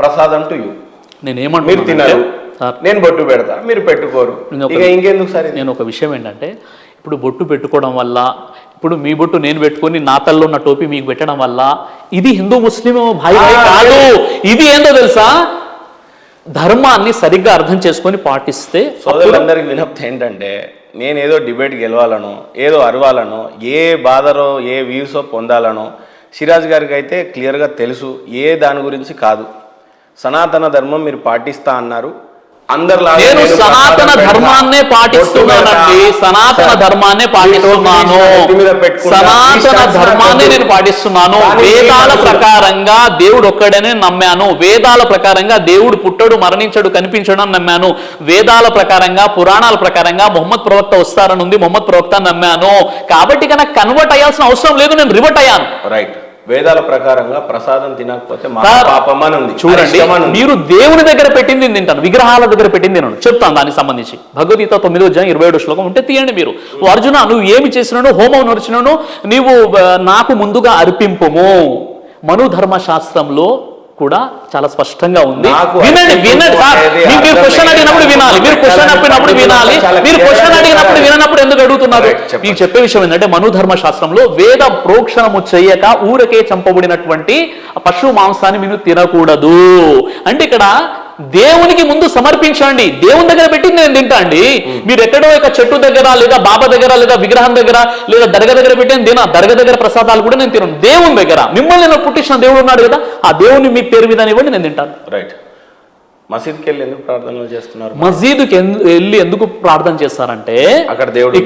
ప్రసాదం to you. నేనేమంటున్నా, మీరు తినరు, నేను బొట్టు పెడతా, మీరు పెట్టుకోరు, ఇక ఇంకెందుకు సార్? నేను ఒక విషయం ఏంటంటే, ఇప్పుడు బొట్టు పెట్టుకోవడం వల్ల, ఇప్పుడు మీ బొట్టు నేను పెట్టుకొని నా తల్లో ఉన్న టోపీ మీకు పెట్టడం వల్ల ఇది హిందూ ముస్లిం భాయి కాదు. ఇది ఏందో తెలుసా, ధర్మాన్ని సరిగ్గా అర్థం చేసుకొని పాటిస్తే. సోదరులందరికీ వినప్తి ఏంటంటే, నేనేదో డిబేట్ గెలవాలనో, ఏదో అరవాలనో, ఏ బాధరో ఏ వ్యూసో పొందాలనో సిరాజ్ గారికి అయితే క్లియర్గా తెలుసు. ఏ దాని గురించి కాదు. సనాతన ధర్మం మీరు పాటిస్తా అన్నారు. నేను సనాతన ధర్మాన్నే పాటిస్తున్నానండి, సనాతన ధర్మాన్నే పాటిస్తున్నాను, సనాతన ధర్మాన్ని నేను పాటిస్తున్నాను. వేదాల ప్రకారంగా దేవుడు ఒక్కడనే నమ్మాను. వేదాల ప్రకారంగా దేవుడు పుట్టడు, మరణించడు, కనిపించడం నమ్మాను. వేదాల ప్రకారంగా, పురాణాల ప్రకారంగా మొహమ్మద్ ప్రవక్త వస్తారని ఉంది, మొహమ్మద్ ప్రవక్త నమ్మాను. కాబట్టి నాకు కన్వర్ట్ అయ్యాల్సిన అవసరం లేదు, నేను రివర్ట్ అయ్యాను. రైట్. వేదాల ప్రకారంగా ప్రసాదం తినకపోతే పాపమని ఉంది. చూడండి, మీరు దేవుని దగ్గర పెట్టింది తింటాను, విగ్రహాల దగ్గర పెట్టింది నేను చెప్తాను. దానికి సంబంధించి భగవద్గీత 9వ అధ్యాయం 27వ శ్లోకం ఉంటే తీయండి మీరు. అర్జున, నువ్వు ఏమి చేసినాను, హోమం నడిచినాను, నీవు నాకు ముందుగా అర్పింపుము. మను ధర్మశాస్త్రంలో కూడా చాలా స్పష్టంగా ఉంది. వినండి వినండి సార్, మీరు క్వశ్చన్ అడిగినప్పుడు వినాలి, మీరు క్వశ్చన్ అడిగినప్పుడు వినాలి, మీరు క్వశ్చన్ అడిగినప్పుడు వినప్పుడు ఎందుకు అడుగుతున్నారు? మీకు చెప్పే విషయం ఏంటంటే, మను ధర్మశాస్త్రంలో వేద ప్రోక్షణము చేయక ఊరకే చంపబడినటువంటి పశు మాంసాన్ని మీరు తినకూడదు అంటే, ఇక్కడ దేవునికి ముందు సమర్పించండి, దేవుని దగ్గర పెట్టి నేను తింటా అండి. మీరు ఎక్కడో ఒక చెట్టు దగ్గర లేదా బాబా దగ్గర లేదా విగ్రహం దగ్గర లేదా దర్గా దగ్గర పెట్టి నేను తినా. దర్గా దగ్గర ప్రసాదాలు కూడా నేను తినను. దేవుని దగ్గర, మిమ్మల్ని నేను పుట్టించిన దేవుడు ఉన్నాడు కదా, ఆ దేవుని మీ పేరు మీద ఇవ్వండి, నేను తింటాను. రైట్. మసీద్కి వెళ్ళి ఎందుకు ప్రార్థనలు చేస్తున్నారు? మసీదుకి వెళ్ళి ఎందుకు ప్రార్థన చేస్తారంటే, అక్కడ దేవుడు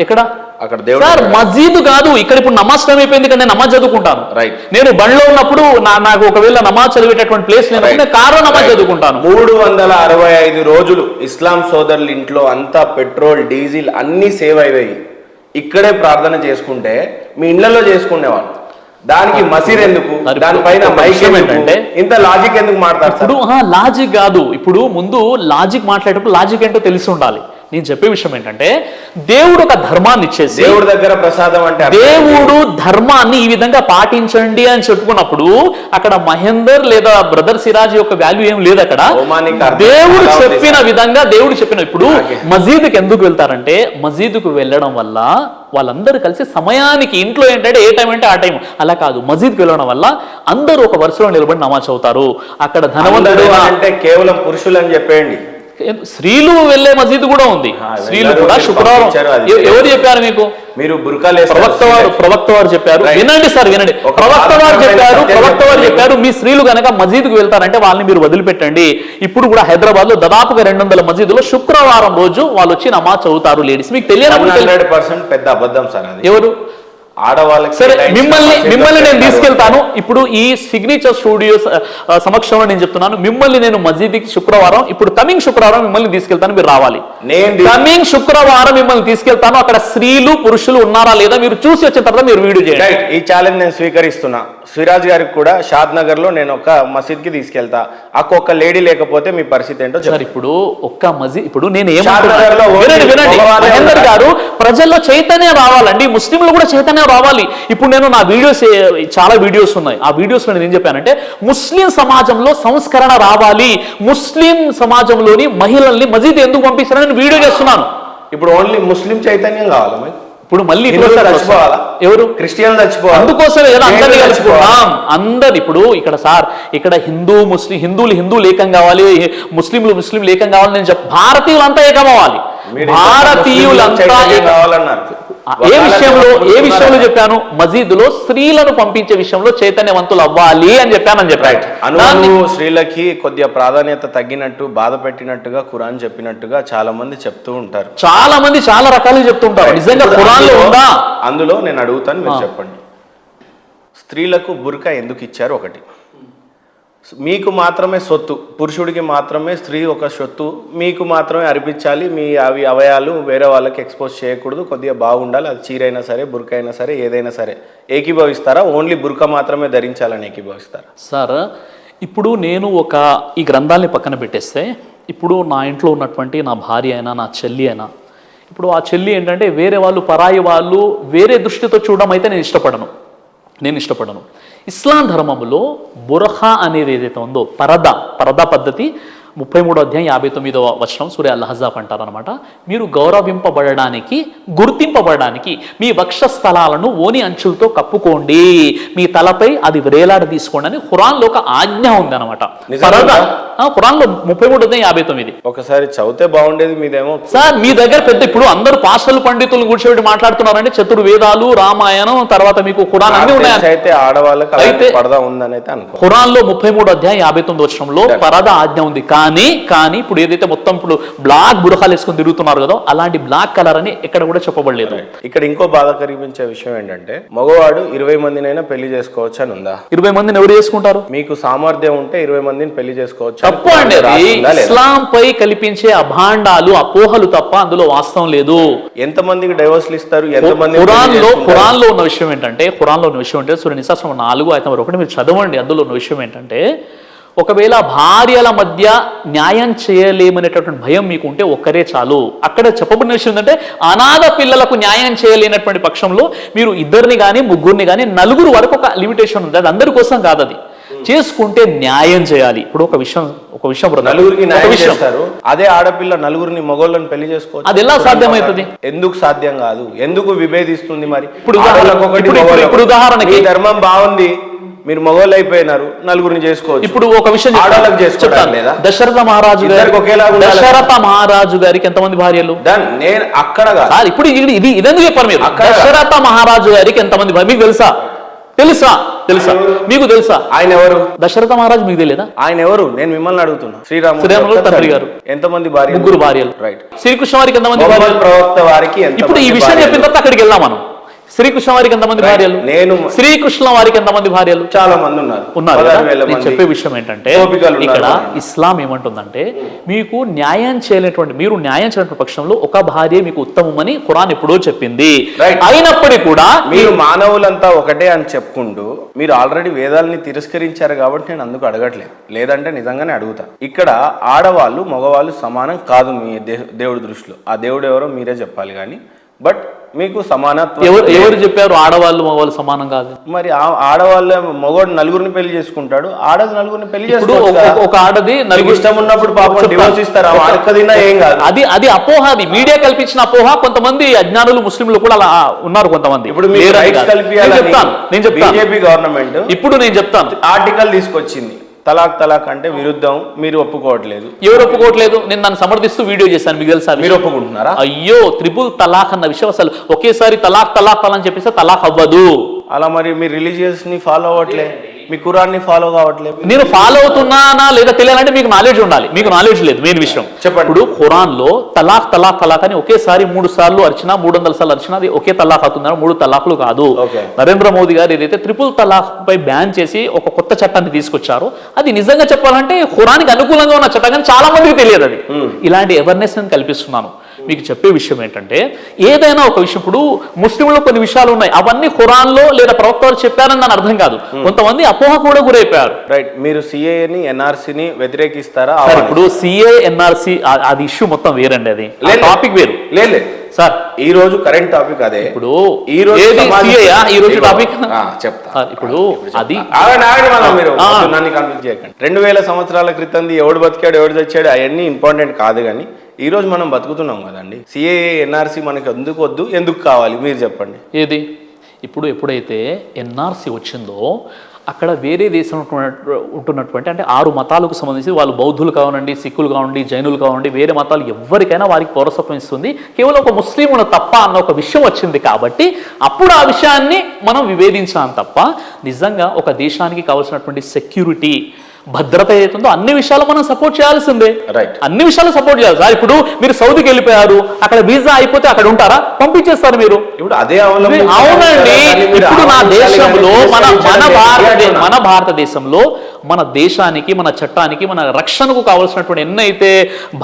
ఎక్కడ అక్కడ దేవుడు సార్ మసీదు కాదు. ఇక్కడ ఇప్పుడు నమాజ్ టైం అయిపోయింది కదా, నేను నమాజ్ చదువుకుంటాను. రైట్. నేను బండ్లో ఉన్నప్పుడు నాకు ఒకవేళ నమాజ్ చదివేటటువంటి ప్లేస్ నేను కారులో నమాజ్ చదువుకుంటాను. 365 రోజులు ఇస్లాం సోదరుల ఇంట్లో అంతా పెట్రోల్, డీజిల్ అన్ని సేవ్ అయ్యాయి. ఇక్కడే ప్రార్థన చేసుకుంటే మీ ఇళ్లలో చేసుకునేవాళ్ళు. దానికి మసీద్ ఎందుకు? దానిపైన మైక్ ఏంటంటే, ఇంత లాజిక్ ఎందుకు మాట్లాడతారు? ఇప్పుడు లాజిక్ కాదు. ఇప్పుడు ముందు లాజిక్ మాట్లాడేటప్పుడు లాజిక్ ఏంటో తెలిసి ఉండాలి. నేను చెప్పే విషయం ఏంటంటే, దేవుడు ఒక ధర్మాన్ని ఇచ్చేసి, దేవుడి దగ్గర ప్రసాదం అంటే దేవుడు ధర్మాన్ని ఈ విధంగా పాటించండి అని చెప్పుకున్నప్పుడు అక్కడ మహేందర్ లేదా బ్రదర్ సిరాజ్ యొక్క వాల్యూ ఏం లేదు. అక్కడ దేవుడు చెప్పిన విధంగా, దేవుడు చెప్పిన. ఇప్పుడు మసీదుకి ఎందుకు వెళ్తారంటే, మసీదుకు వెళ్ళడం వల్ల వాళ్ళందరూ కలిసి సమయానికి, ఇంట్లో ఏంటంటే ఏ టైం అంటే ఆ టైం, అలా కాదు, మసీద్కి వెళ్ళడం వల్ల అందరూ ఒక వరుసలో నిలబడి నమాజ్ అవుతారు. అక్కడ ధనవంతుడు అంటే కేవలం పురుషులు అని చెప్పేయండి, స్త్రీలు వెళ్లే మసీదు కూడా ఉంది. స్త్రీలు కూడా శుక్రవారం. ఎవరు చెప్పారు మీకు? మీరు బుర్కాలు ప్రవక్త వారు చెప్పారు. వినండి సార్, వినండి. ప్రవక్త వారు చెప్పారు మీ స్త్రీలు గనక మసీదుకు వెళ్తారంటే వాళ్ళని మీరు వదిలిపెట్టండి. ఇప్పుడు కూడా హైదరాబాద్ లో దాదాపుగా 200 మసీదులో శుక్రవారం రోజు వాళ్ళు వచ్చి నమాజ్ చదువుతారు లేడీస్. మీకు తెలియనప్పుడు 100% పెద్ద అబద్ధం సార్. ఎవరు? ఆడవాళ్ళకి. సరే, మిమ్మల్ని నేను తీసుకెళ్తాను. ఇప్పుడు ఈ సిగ్నేచర్ స్టూడియోస్ సమక్షంలో నేను చెప్తున్నాను, మిమ్మల్ని నేను మసీదుకి శుక్రవారం, ఇప్పుడు కమింగ్ శుక్రవారం మిమ్మల్ని తీసుకెళ్తాను, మీరు రావాలి. కమింగ్ శుక్రవారం మిమ్మల్ని తీసుకెళ్తాను. అక్కడ స్త్రీలు పురుషులు ఉన్నారా లేదా మీరు చూసి వచ్చిన తర్వాత మీరు వీడియో చేయండి. ఈ ఛాలెంజ్ నేను స్వీకరిస్తున్నా. సిరాజ్ గారికి కూడా షాద్ నగర్ లో నేను ఒక మసీద్ కి తీసుకెళ్తా. ఒక్క లేడీ లేకపోతే మీ పరిస్థితి ఏంటో సార్. ఇప్పుడు ఒక్క మసీద్, ఇప్పుడు నేను మహేందర్ గారు, ప్రజల్లో చైతన్యం రావాలండి, ముస్లింలు కూడా చైతన్యం రావాలి. ఇప్పుడు నేను నా వీడియోస్, చాలా వీడియోస్ ఉన్నాయి, ఆ వీడియోస్ లో నేను ఏం చెప్పానంటే, ముస్లిం సమాజంలో సంస్కరణ రావాలి, ముస్లిం సమాజంలోని మహిళల్ని మసీద్ ఎందుకు పంపిస్తారని నేను వీడియో చేస్తున్నాను. ఇప్పుడు ఓన్లీ ముస్లిం చైతన్యం కావాలా? ఇప్పుడు మళ్ళీ చచ్చిపోవాలా? ఎవరు? క్రిస్టియన్ చచ్చిపోవాలి. అందుకోసమే అందరినీ కలుపుకున్నాం. అందరు ఇప్పుడు ఇక్కడ సార్, ఇక్కడ హిందువులు ఏకం కావాలి, ముస్లింలు ఏకం కావాలి. నేను భారతీయులంతా ఏకం అవ్వాలి, భారతీయులంతా కావాలన్నారు. ఏ విషయంలో చెప్పాను? మసీదులో స్త్రీలను పంపించే విషయంలో చైతన్యవంతులు అవ్వాలి అని చెప్పాను. స్త్రీలకి కొద్దిగా ప్రాధాన్యత తగ్గినట్టు, బాధ పెట్టినట్టుగా ఖురాన్ చెప్పినట్టుగా చాలా మంది చెప్తూ ఉంటారు. చాలా మంది చాలా రకాలుగా చెప్తుంటారు. నిజంగా ఖురాన్లో ఉందా? అందులో నేను అడుగుతాను, మీరు చెప్పండి. స్త్రీలకు బుర్కా ఎందుకు ఇచ్చారు? ఒకటి, మీకు మాత్రమే సొత్తు, పురుషుడికి మాత్రమే స్త్రీ ఒక సొత్తు, మీకు మాత్రమే అర్పించాలి, మీ అవయాలు వేరే వాళ్ళకి ఎక్స్పోజ్ చేయకూడదు, కొద్దిగా బాగుండాలి, అది చీరైనా సరే, బుర్కా అయినా సరే, ఏదైనా సరే. ఏకీభవిస్తారా? ఓన్లీ బుర్కా మాత్రమే ధరించాలని ఏకీభవిస్తారా? సార్, ఇప్పుడు నేను ఈ గ్రంథాలని పక్కన పెట్టేస్తే, ఇప్పుడు నా ఇంట్లో ఉన్నటువంటి నా భార్య అయినా నా చెల్లి అయినా, ఇప్పుడు ఆ చెల్లి ఏంటంటే వేరే వాళ్ళు, పరాయి వాళ్ళు వేరే దృష్టితో చూడడం అయితే నేను ఇష్టపడను. నేను ఇష్టపడను. ఇస్లాం ధర్మంలో బుర్హా అనేది ఏదైతే ఉందో పరదా పద్ధతి 33వ అధ్యాయం 59వ వచనం సూర అల్-అహ్జాబ్ అంటారనమాట. మీరు గౌరవింపబడడానికి, గుర్తింపబడడానికి మీ వక్షస్థలాలను ఓని అంచులతో కప్పుకోండి, మీ తలపై అది వేలాడ తీసుకోండి అని ఖురాన్లో ఒక ఆజ్ఞ ఉంది అనమాట. ఖురాన్లో 33వ అధ్యాయం 59. ఒకసారి చదివితే బాగుండేది. మీదేమో సార్ మీ దగ్గర పెద్ద ఇప్పుడు అందరూ పాస్టర్లు పండితులను కూర్చోబెట్టి మాట్లాడుతున్నారంటే చతుర్వేదాలు, రామాయణం, తర్వాత మీకు ఖురాన్ అన్ని ఉన్నాయి. అయితే ఆడవాళ్ళకి అయితే పరదా ఉందని అయితే అనుకో. ఖురాన్లో 33వ అధ్యాయం 59వ వచనంలో పరదా ఆజ్ఞ ఉంది. కానీ ఇప్పుడు ఏదైతే మొత్తం ఇప్పుడు బ్లాక్ బురహాలు వేసుకొని తిరుగుతున్నారు కదా, అలాంటి బ్లాక్ కలర్ అని ఎక్కడ కూడా చెప్పబడలేదు. ఇక్కడ ఇంకో బాధ కలిగించే విషయం ఏంటంటే మగవాడు 20 మందినైనా పెళ్లి చేసుకోవచ్చు అని ఉందా? 20 మందిని ఎవరు చేసుకుంటారు? మీకు సామర్థ్యం ఉంటే 20 మందిని పెళ్లి చేసుకోవచ్చు. తప్పు అండి. ఇస్లాం పై కల్పించే అభాండాలు, అపోహలు తప్ప అందులో వాస్తవం లేదు. ఎంత మందికి డైవర్స్లు ఇస్తారు? ఖురాన్లో ఉన్న విషయం ఏంటంటే సూర నిసా 4:1 మీరు చదవండి. అందులో ఉన్న విషయం ఏంటంటే ఒకవేళ భార్యల మధ్య న్యాయం చేయలేమనేటటువంటి భయం మీకు ఉంటే ఒక్కరే చాలు. అక్కడ చెప్పబడిన విషయం ఏంటంటే అనాథ పిల్లలకు న్యాయం చేయలేనటువంటి పక్షంలో మీరు 2 కానీ 3 కానీ 4 వరకు ఒక లిమిటేషన్ ఉంది. అది అందరి కోసం కాదు. అది చేసుకుంటే న్యాయం చేయాలి. ఇప్పుడు ఒక విషయం నలుగురికి న్యాయం చేస్తారు. అదే ఆడపిల్ల 4 మగోళ్ళని పెళ్లి చేసుకోవచ్చు. అది ఎలా సాధ్యమవుతుంది? ఎందుకు సాధ్యం కాదు? ఎందుకు విభేదిస్తుంది? మరి ఇప్పుడు ఉదాహరణకి ధర్మం బాగుంది, మీరు మగవాళ్ళు అయిపోయినారు, 4 చేసుకోవచ్చు. ఇప్పుడు ఒక విషయం చెప్తాను. దశరథ మహారాజు గారికి ఎంతమంది భార్యలు? నేను అక్కడ ఇప్పుడు ఇదెందుకు చెప్పారు మీరు? దశరథ మహారాజు గారికి ఎంతమంది భార్య మీకు తెలుసా? మీకు తెలుసా? ఆయన ఎవరు? దశరథ మహారాజు మీకు తెలియదా? ఆయన ఎవరు? నేను మిమ్మల్ని అడుగుతున్నా. శ్రీరాములు తండ్రి గారు ఎంతమంది భార్య? 3 భార్యలు. రైట్. శ్రీకృష్ణ వారికి ఎంతమంది భార్యలు? ప్రవక్త వారికి. ఇప్పుడు ఈ విషయం చెప్పిన తర్వాత అక్కడికి వెళ్దాం మనం. శ్రీకృష్ణ వారికి ఎంతమంది భార్యలు? శ్రీకృష్ణ వారికి ఎంతమంది భార్యలు? చాలా మంది ఉన్నారు. నేను చెప్పే విషయం ఏంటంటే ఇక్కడ ఇస్లాం ఏమంటుందంటే మీకు న్యాయం చేయలేటువంటి, మీరు న్యాయం చేయలేటువంటి పక్షంలో ఒక భార్య మీకు ఉత్తమమని ఖురాన్ ఎప్పుడో చెప్పింది. అయినప్పటికీ కూడా మీరు మానవులంతా ఒకటే అని చెప్పుకుంటూ మీరు ఆల్రెడీ వేదాలని తిరస్కరించారు కాబట్టి నేను అందుకు అడగట్లేదు. లేదంటే నిజంగానే అడుగుతా. ఇక్కడ ఆడవాళ్ళు మగవాళ్ళు సమానం కాదు మీ దేవుడి దృష్టిలో. ఆ దేవుడు ఎవరో మీరే చెప్పాలి. కానీ బట్ మీకు సమానత్వం ఎవరు చెప్పారు? ఆడవాళ్ళు మగవాళ్ళు సమానం కాదు. మరి ఆడవాళ్ళ మగవాడు 4 పెళ్లి చేసుకుంటాడు, ఆడది 4 పెళ్లి చేసుకుంటాడు. ఒక ఆడది 4 ఇష్టం ఉన్నప్పుడు పాపం డివోర్స్ ఇస్తారు. ఏం కాదు. అది అపోహ. అది మీడియా కల్పించిన అపోహ. కొంతమంది అజ్ఞానులు ముస్లింలు కూడా అలా ఉన్నారు కొంతమంది. ఇప్పుడు నేను చెప్తాను. బీజేపీ గవర్నమెంట్ ఇప్పుడు నేను చెప్తాను ఆర్టికల్ తీసుకొచ్చింది తలాక్ అంటే విరుద్ధం. మీరు ఒప్పుకోవట్లేదు. ఎవరు ఒప్పుకోవట్లేదు? నేను దాన్ని సమర్థిస్తూ వీడియో చేశాను. మీకు తెలుసా? మీరు ఒప్పుకుంటున్నారా? అయ్యో, ట్రిపుల్ తలాక్ అన్న విషయం అసలు ఒకేసారి తలాక్ అని చెప్పేసి తలాక్ అవ్వదు. అలా మరి మీరు రిలీజియస్ ని ఫాలో అవ్వట్లే, మీ ఖురాన్ని ఫాలో కావట్లేదు. నేను ఫాలో అవుతున్నానా లేదా తెలియాలంటే మీకు నాలెడ్జ్ ఉండాలి. మీకు నాలెడ్జ్ లేదు. మెయిన్ విషయం చెప్పండి. ఇప్పుడు ఖురాన్ లో తలాక్ అని ఒకేసారి 3 సార్లు అరిచినా 300 సార్లు అరిచినా అది ఒకే తలాక్ అవుతుందా? 3 తలాక్లు కాదు. నరేంద్ర మోదీ గారు ఏదైతే ట్రిపుల్ తలాక్ పై బ్యాన్ చేసి ఒక కొత్త చట్టాన్ని తీసుకొచ్చారో అది నిజంగా చెప్పాలంటే ఖురానికి అనుకూలంగా ఉన్న చట్టం, కానీ చాలా మందికి తెలియదు. అది ఇలాంటి అవేర్నెస్ నేను కల్పిస్తున్నాను. మీకు చెప్పే విషయం ఏంటంటే ఏదైనా ఒక విషయం, ఇప్పుడు ముస్లింలో కొన్ని విషయాలు ఉన్నాయి, అవన్నీ ఖురాన్లో లేదా ప్రవక్తలు చెప్పారని దాని అర్థం కాదు. కొంతమంది అపోహ కూడా గురైపోయారు. రైట్. మీరు సిఏని ఎన్ఆర్సీని వ్యతిరేకిస్తారా? ఇప్పుడు సిఏ ఎన్ఆర్సీ అది ఇష్యూ మొత్తం వేరండి. అది టాపిక్ వేరు. లేదు సార్, ఈ రోజు కరెంట్ టాపిక్ అదే. ఇప్పుడు ఈ రోజు టాపిక్ చెప్తా. ఇప్పుడు అది 2000 సంవత్సరాల క్రితం ఎవడు బతికాడు ఎవడు చచ్చాడు అవన్నీ ఇంపార్టెంట్ కాదు. కానీ ఈ రోజు మనం బతుకుతున్నాం కదండి. సిఏఏ ఎన్ఆర్సీ మనకి ఎందుకు వద్దు, ఎందుకు కావాలి మీరు చెప్పండి. ఏది ఇప్పుడు ఎప్పుడైతే ఎన్ఆర్సీ వచ్చిందో అక్కడ వేరే దేశంలో ఉంటున్నటువంటి అంటే 6 మతాలకు సంబంధించి వాళ్ళు బౌద్ధులు కావనండి, సిక్కులు కావండి, జైనులు కావండి, వేరే మతాలు ఎవరికైనా వారికి పౌరసత్వం ఇస్తుంది. కేవలం ఒక ముస్లింలు తప్ప అన్న ఒక విషయం వచ్చింది కాబట్టి అప్పుడు ఆ విషయాన్ని మనం వివేదించాం తప్ప నిజంగా ఒక దేశానికి కావాల్సినటువంటి సెక్యూరిటీ, భద్రత ఏదైతుందో అన్ని విషయాలు మనం సపోర్ట్ చేయాల్సిందే. రైట్. అన్ని విషయాలు సపోర్ట్ చేయాలి సార్. ఇప్పుడు మీరు సౌదీకి వెళ్ళిపోయారు, అక్కడ వీసా అయిపోతే అక్కడ ఉంటారా? పంపించేస్తారు మీరు. ఇప్పుడు అదే అవునండి. ఇప్పుడు నా దేశంలో మన భారతదేశంలో మన దేశానికి, మన చట్టానికి, మన రక్షణకు కావాల్సినటువంటి ఎన్నైతే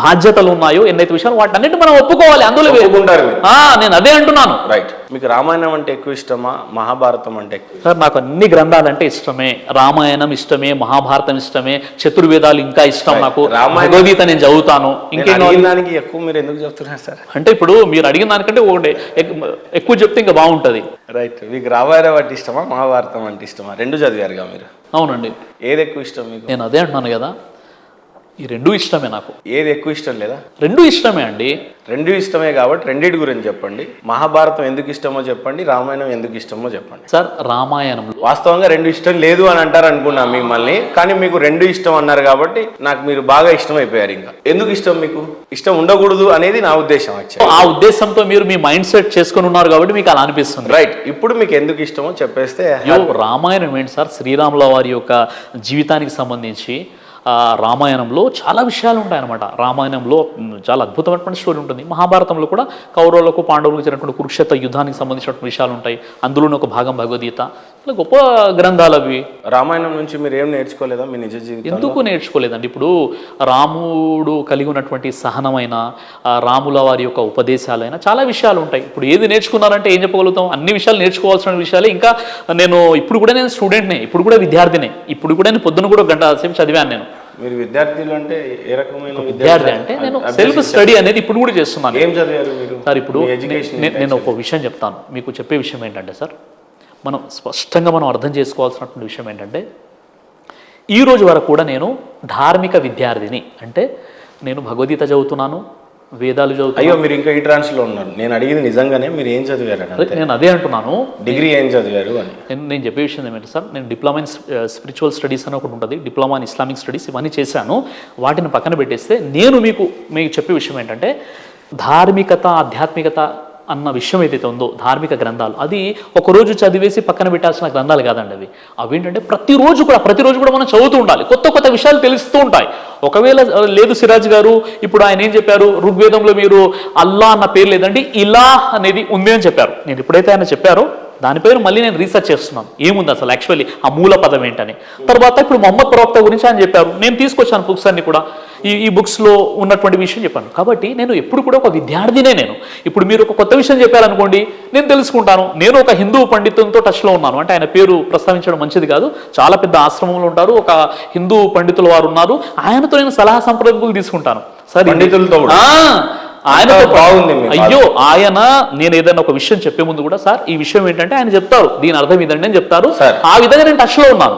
బాధ్యతలు ఉన్నాయో, ఎన్నైతే విషయాలు వాటన్నిటి మనం ఒప్పుకోవాలి. అందులో ఒప్పుకుంటారు మీరు. నేను అదే అంటున్నాను. రైట్. మీకు రామాయణం అంటే ఎక్కువ ఇష్టమా, మహాభారతం అంటే ఎక్కువ? సార్ నాకు అన్ని గ్రంథాలంటే ఇష్టమే. రామాయణం ఇష్టమే, మహాభారతం ఇష్టమే, చతుర్వేదాలు ఇంకా ఇష్టం నాకు. భగవద్గీత నేను చదువుతాను. ఇంకేం దానికి ఎక్కువ మీరు ఎందుకు చెప్తున్నారు సార్? అంటే ఇప్పుడు మీరు అడిగిన దానికంటే ఒకటి ఎక్కువ చెప్తే ఇంకా బాగుంటది. రైట్. మీకు రామాయణం అంటే ఇష్టమా, మహాభారతం అంటే ఇష్టమా? రెండు చదివారుగా మీరు. అవునండి. ఏది ఎక్కువ ఇష్టం మీకు? నేను అదే అంటున్నాను కదా, ఈ రెండు ఇష్టమే నాకు. ఏది ఎక్కువ ఇష్టం లేదా? రెండు ఇష్టమే అండి. రెండు ఇష్టమే కాబట్టి రెండింటి గురించి చెప్పండి. మహాభారతం ఎందుకు ఇష్టమో చెప్పండి, రామాయణం ఎందుకు ఇష్టమో చెప్పండి. సార్ రామాయణంలో వాస్తవంగా రెండు ఇష్టం లేదు అని అంటారు అనుకున్నా మిమ్మల్ని, కానీ మీకు రెండు ఇష్టం అన్నారు కాబట్టి నాకు మీరు బాగా ఇష్టం అయిపోయారు. ఇంకా ఎందుకు ఇష్టం? మీకు ఇష్టం ఉండకూడదు అనేది నా ఉద్దేశం. ఆ ఉద్దేశంతో మీరు మీ మైండ్ సెట్ చేసుకుని ఉన్నారు కాబట్టి మీకు అలా అనిపిస్తుంది. రైట్. ఇప్పుడు మీకు ఎందుకు ఇష్టమో చెప్పేస్తే. రామాయణం ఏంటి సార్, శ్రీరాముల వారి యొక్క జీవితానికి సంబంధించి రామాయణంలో చాలా విషయాలు ఉంటాయన్నమాట. రామాయణంలో చాలా అద్భుతమైనటువంటి స్టోరీ ఉంటుంది. మహాభారతంలో కూడా కౌరవులకు పాండవులకు జరిగినటువంటి కురుక్షేత్ర యుద్ధానికి సంబంధించినటువంటి విషయాలు ఉంటాయి. అందులోనే ఒక భాగం భగవద్గీత. ఇలా గొప్ప గ్రంథాలు అవి. రామాయణం నుంచి మీరు ఏం నేర్చుకోలేదా మీ నిజ జీవితం? ఎందుకు నేర్చుకోలేదండి? ఇప్పుడు రాముడు కలిగి ఉన్నటువంటి సహనమైన, రాముల వారి యొక్క ఉపదేశాలైనా చాలా విషయాలు ఉంటాయి. ఇప్పుడు ఏది నేర్చుకున్నారంటే ఏం చెప్పగలుగుతాం? అన్ని విషయాలు నేర్చుకోవాల్సిన విషయాలే. ఇంకా ఇప్పుడు కూడా నేను స్టూడెంట్నే, ఇప్పుడు కూడా విద్యార్థినే. ఇప్పుడు కూడా నేను పొద్దున కూడా గంట సేపు చదివాను నేను. మీరు విద్యార్థులు అంటే ఏ రకమైన విద్యార్థి? అంటే నేను సెల్ఫ్ స్టడీ అనేది ఇప్పుడు కూడా చేస్తున్నాను. ఏం చదివారు మీరు సార్? ఇప్పుడు నేను ఒక విషయం చెప్తాను. మీకు చెప్పే విషయం ఏంటంటే సార్, మనం స్పష్టంగా అర్థం చేసుకోవాల్సినటువంటి విషయం ఏంటంటే, ఈ రోజు వరకు కూడా నేను ధార్మిక విద్యార్థిని. అంటే నేను భగవద్గీత చదువుతున్నాను, వేదాలు చదువుతాను. అయ్యో, మీరు ఇంకా ఈ ట్రాన్స్లో ఉన్నారు. నేను అడిగింది నిజంగానే మీరు ఏం చదివారు? నేను అదే అంటున్నాను. డిగ్రీ ఏం చదివారు అని. నేను చెప్పే విషయం ఏమంటే సార్, నేను డిప్లొమా ఇన్ స్పిరిచువల్ స్టడీస్ అని ఒకటి ఉంటుంది, డిప్లొమా ఇన్ ఇస్లామిక్ స్టడీస్, ఇవన్నీ చేశాను. వాటిని పక్కన పెట్టేస్తే నేను మీకు చెప్పే విషయం ఏంటంటే, ధార్మికత, ఆధ్యాత్మికత అన్న విషయం ఏదైతే ఉందో, ధార్మిక గ్రంథాలు, అది ఒకరోజు చదివేసి పక్కన పెట్టాల్సిన గ్రంథాలు కాదండి. అవేంటంటే ప్రతిరోజు కూడా మనం చదువుతూ ఉండాలి. కొత్త కొత్త విషయాలు తెలుస్తూ ఉంటాయి. ఒకవేళ లేదు సిరాజ్ గారు, ఇప్పుడు ఆయన ఏం చెప్పారు, ఋగ్వేదంలో మీరు అల్లా అన్న పేరు లేదండి, ఇలా అనేది ఉంది అని చెప్పారు. నేను ఎప్పుడైతే ఆయన చెప్పారో దానిపైన మళ్ళీ నేను రీసెర్చ్ చేస్తున్నాను, ఏముంది అసలు యాక్చువల్లీ ఆ మూల పదం ఏంటని. తర్వాత ఇప్పుడు మొహమ్మద్ ప్రవక్త గురించి ఆయన చెప్పారు, నేను తీసుకొచ్చాను బుక్స్ అన్ని కూడా, ఈ బుక్స్లో ఉన్నటువంటి విషయం చెప్పాను. కాబట్టి నేను ఎప్పుడు కూడా ఒక విద్యార్థినే. నేను ఇప్పుడు మీరు ఒక కొత్త విషయం చెప్పారనుకోండి, నేను తెలుసుకుంటాను. నేను ఒక హిందూ పండితులతో టచ్లో ఉన్నాను. అంటే ఆయన పేరు ప్రస్తావించడం మంచిది కాదు, చాలా పెద్ద ఆశ్రమంలో ఉంటారు, ఒక హిందూ పండితుల వారు ఉన్నారు. ఆయనతో నేను సలహా సంప్రదింపులు తీసుకుంటాను. సరే, పండితులతో ఆయనతో బాగుంది. అయ్యో, ఆయన నేను ఏదైనా ఒక విషయం చెప్పే ముందు కూడా, సార్ ఈ విషయం ఏంటంటే ఆయన చెప్తారు, దీని అర్థం ఇదండి అని చెప్తారు. ఆ విధంగా నేను టచ్లో ఉన్నాను.